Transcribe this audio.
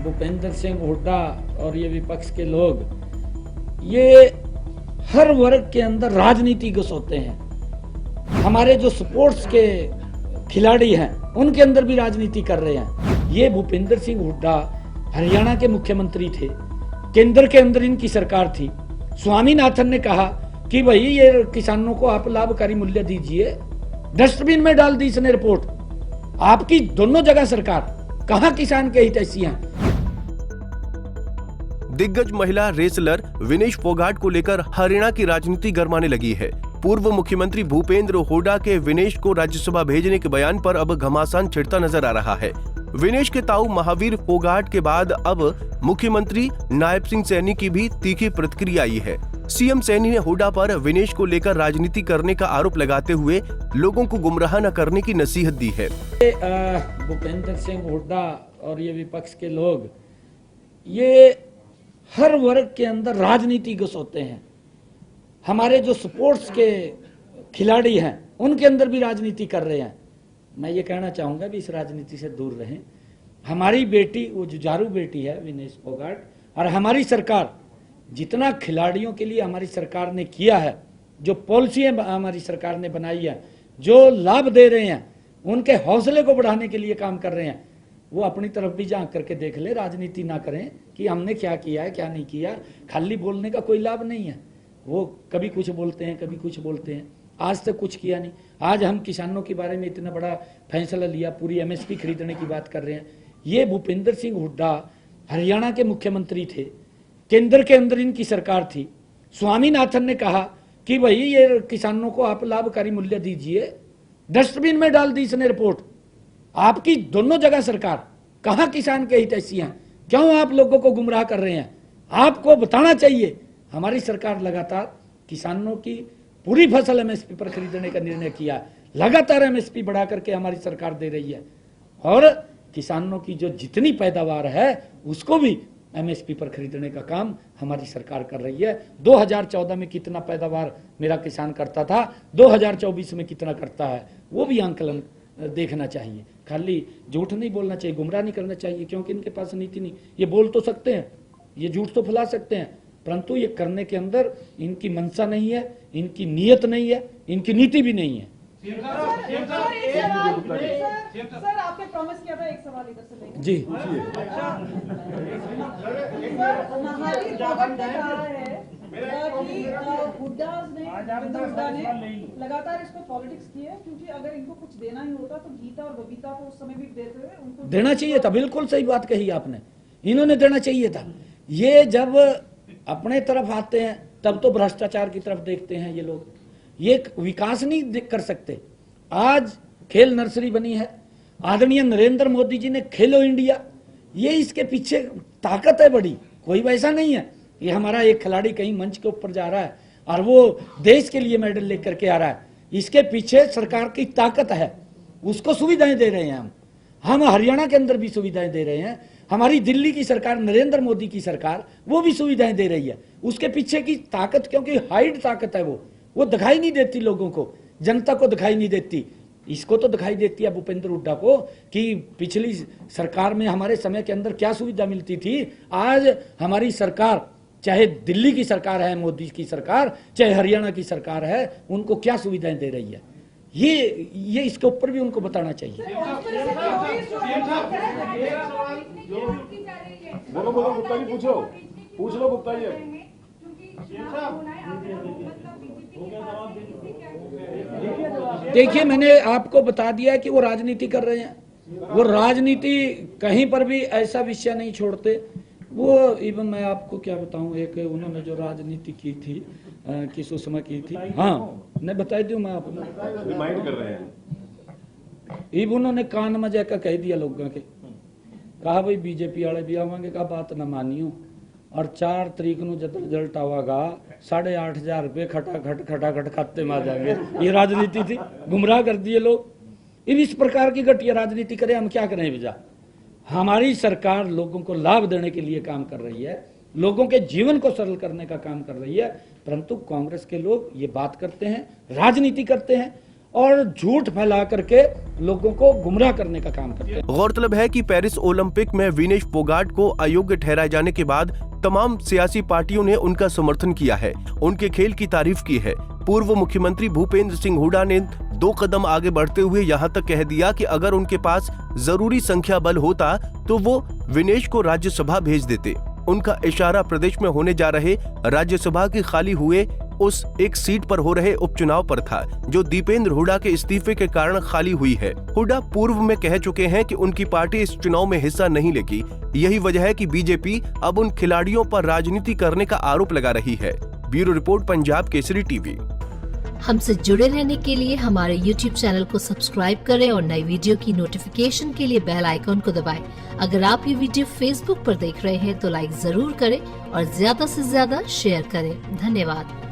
भूपेंद्र सिंह हुड्डा और ये विपक्ष के लोग ये हर वर्ग के अंदर राजनीति घुसोते हैं। हमारे जो स्पोर्ट्स के खिलाड़ी हैं उनके अंदर भी राजनीति कर रहे हैं। ये भूपेंद्र सिंह हुड्डा हरियाणा के मुख्यमंत्री थे, केंद्र के अंदर इनकी सरकार थी। स्वामीनाथन ने कहा कि भाई ये किसानों को आप लाभकारी मूल्य दीजिए, डस्टबिन में डाल दी इसने रिपोर्ट। आपकी दोनों जगह सरकार, कहां किसान के हितैषी हैं? दिग्गज महिला रेसलर विनेश फोगाट को लेकर हरियाणा की राजनीति गरमाने लगी है। पूर्व मुख्यमंत्री भूपेंद्र हुड्डा के विनेश को राज्यसभा भेजने के बयान पर अब घमासान छिड़ता नजर आ रहा है। विनेश के ताऊ महावीर फोगाट के बाद अब मुख्यमंत्री नायब सिंह सैनी की भी तीखी प्रतिक्रिया आई है। सीएम सैनी ने हुड्डा पर विनेश को लेकर राजनीति करने का आरोप लगाते हुए लोगों को गुमराह न करने की नसीहत दी है। भूपेंद्र सिंह हुड्डा और ये विपक्ष के लोग ये हर वर्ग के अंदर राजनीति घुसोते हैं। हमारे जो स्पोर्ट्स के खिलाड़ी हैं उनके अंदर भी राजनीति कर रहे हैं। मैं ये कहना चाहूंगा भी इस राजनीति से दूर रहें। हमारी बेटी, वो जुझारू बेटी है विनेश फोगाट, और हमारी सरकार जितना खिलाड़ियों के लिए हमारी सरकार ने किया है, जो पॉलिसियां हमारी सरकार ने बनाई है, जो लाभ दे रहे हैं, उनके हौसले को बढ़ाने के लिए काम कर रहे हैं, वो अपनी तरफ भी झांक करके देख ले। राजनीति ना करें कि हमने क्या किया है क्या नहीं किया। खाली बोलने का कोई लाभ नहीं है। वो कभी कुछ बोलते हैं, कभी कुछ बोलते हैं। आज तक कुछ किया नहीं। आज हम किसानों के बारे में इतना बड़ा फैसला लिया, पूरी एमएसपी खरीदने की बात कर रहे हैं। ये भूपेंद्र सिंह हुड्डा हरियाणा के मुख्यमंत्री थे, केंद्र के अंदर इनकी सरकार थी। स्वामीनाथन ने कहा कि भाई ये किसानों को आप लाभकारी मूल्य दीजिए, डस्टबिन में डाल दी इसने रिपोर्ट। आपकी दोनों जगह सरकार, कहां किसान के हितैषी हैं? क्यों आप लोगों को गुमराह कर रहे हैं? आपको बताना चाहिए हमारी सरकार लगातार किसानों की पूरी फसल एमएसपी पर खरीदने का निर्णय किया। लगातार एमएसपी बढ़ा करके हमारी सरकार दे रही है और किसानों की जो जितनी पैदावार है उसको भी एमएसपी पर खरीदने का काम हमारी सरकार कर रही है। 2014 में कितना पैदावार मेरा किसान करता था, 2024 में कितना करता है, वो भी आंकलन देखना चाहिए। खाली झूठ नहीं बोलना चाहिए, गुमराह नहीं करना चाहिए, क्योंकि इनके पास नीति नहीं। ये बोल तो सकते हैं, ये झूठ तो फैला सकते हैं, परंतु ये करने के अंदर इनकी मंशा नहीं है, इनकी नीयत नहीं है, इनकी नीति भी नहीं है। सर आपने प्रॉमिस किया था एक सवाल इधर से लेंगे। जी महावीर फोगाट ने कहा है कि हुड्डा ने लगातार इस पर पॉलिटिक्स की है, क्योंकि अगर इनको कुछ देना ही होता तो गीता और बबीता को उस समय भी देते हुए उनको देना चाहिए था। बिल्कुल सही बात कही आपने, इन्होंने देना चाहिए था। ये जब अपने तरफ आते हैं तब तो भ्रष्टाचार की तरफ देखते हैं ये लोग। ये विकास नहीं कर सकते। आज खेल नर्सरी बनी है, आदरणीय नरेंद्र मोदी जी ने खेलो इंडिया, ये इसके पीछे ताकत है बड़ी। कोई वैसा नहीं है ये हमारा एक खिलाड़ी कहीं मंच के ऊपर जा रहा है और वो देश के लिए मेडल लेकर के आ रहा है। इसके पीछे सरकार की ताकत है, उसको सुविधाएं दे रहे हैं हम हरियाणा के अंदर भी सुविधाएं दे रहे हैं। हमारी दिल्ली की सरकार, नरेंद्र मोदी की सरकार, वो भी सुविधाएं दे रही है। उसके पीछे की ताकत, क्योंकि हाइड ताकत है, वो दिखाई नहीं देती लोगों को, जनता को दिखाई नहीं देती। इसको तो दिखाई देती है भूपेंद्र हुड्डा को कि पिछली सरकार में हमारे समय के अंदर क्या सुविधा मिलती थी। आज हमारी सरकार, चाहे दिल्ली की सरकार है मोदी की सरकार, चाहे हरियाणा की सरकार है, उनको क्या सुविधाएं दे रही है, ये इसके ऊपर भी उनको बताना चाहिए। बोलो गुप्ता जी, पूछ लो गुप्ता जी। देखिए, मैंने आपको बता दिया है कि वो राजनीति कर रहे हैं। वो राजनीति कहीं पर भी ऐसा विषय नहीं छोड़ते। वो इवन मैं आपको क्या बताऊं, एक उन्होंने जो राजनीति की थी, किस उसमें की थी, हाँ मैं बता दूं, मैं आपको रिमाइंड कर रहे हैं। इवन उन्होंने कान में जाकर कह दिया लोगों के, कहा भाई बीजेपी वाले भी आवांगे, कहा बात न मानियो और 4 तारीख ਨੂੰ जब रिजल्ट आवागा 8,500 रुपये खटाखट खाते में आ जाएंगे। ये राजनीति थी, गुमराह कर दिए लोग। इस प्रकार की घटिया राजनीति करें, हम क्या करें भैया? हमारी सरकार लोगों को लाभ देने के लिए काम कर रही है, लोगों के जीवन को सरल करने का काम कर रही है, परंतु कांग्रेस के लोग ये बात करते हैं, राजनीति करते हैं और झूठ फैला करके लोगों को गुमराह करने का काम करते हैं। गौरतलब है कि पेरिस ओलंपिक में विनेश फोगाट को अयोग्य ठहराए जाने के बाद तमाम सियासी पार्टियों ने उनका समर्थन किया है, उनके खेल की तारीफ की है। पूर्व मुख्यमंत्री भूपेंद्र सिंह हुड्डा ने 2 कदम आगे बढ़ते हुए यहां तक कह दिया कि अगर उनके पास जरूरी संख्या बल होता तो वो विनेश को राज्यसभा भेज देते। उनका इशारा प्रदेश में होने जा रहे राज्यसभा की खाली हुए उस एक सीट पर हो रहे उपचुनाव पर था, जो दीपेंद्र हुड्डा के इस्तीफे के कारण खाली हुई है। हुड्डा पूर्व में कह चुके हैं कि उनकी पार्टी इस चुनाव में हिस्सा नहीं लेगी। यही वजह है कि बीजेपी अब उन खिलाड़ियों पर राजनीति करने का आरोप लगा रही है। Bureau report, Punjab Kesari TV. हमसे जुड़े रहने के लिए हमारे YouTube चैनल को सब्सक्राइब करें और नई वीडियो की नोटिफिकेशन के लिए बेल आइकॉन को दबाएं। अगर आप ये वीडियो Facebook पर देख रहे हैं तो लाइक जरूर करें और ज्यादा से ज्यादा शेयर करें। धन्यवाद।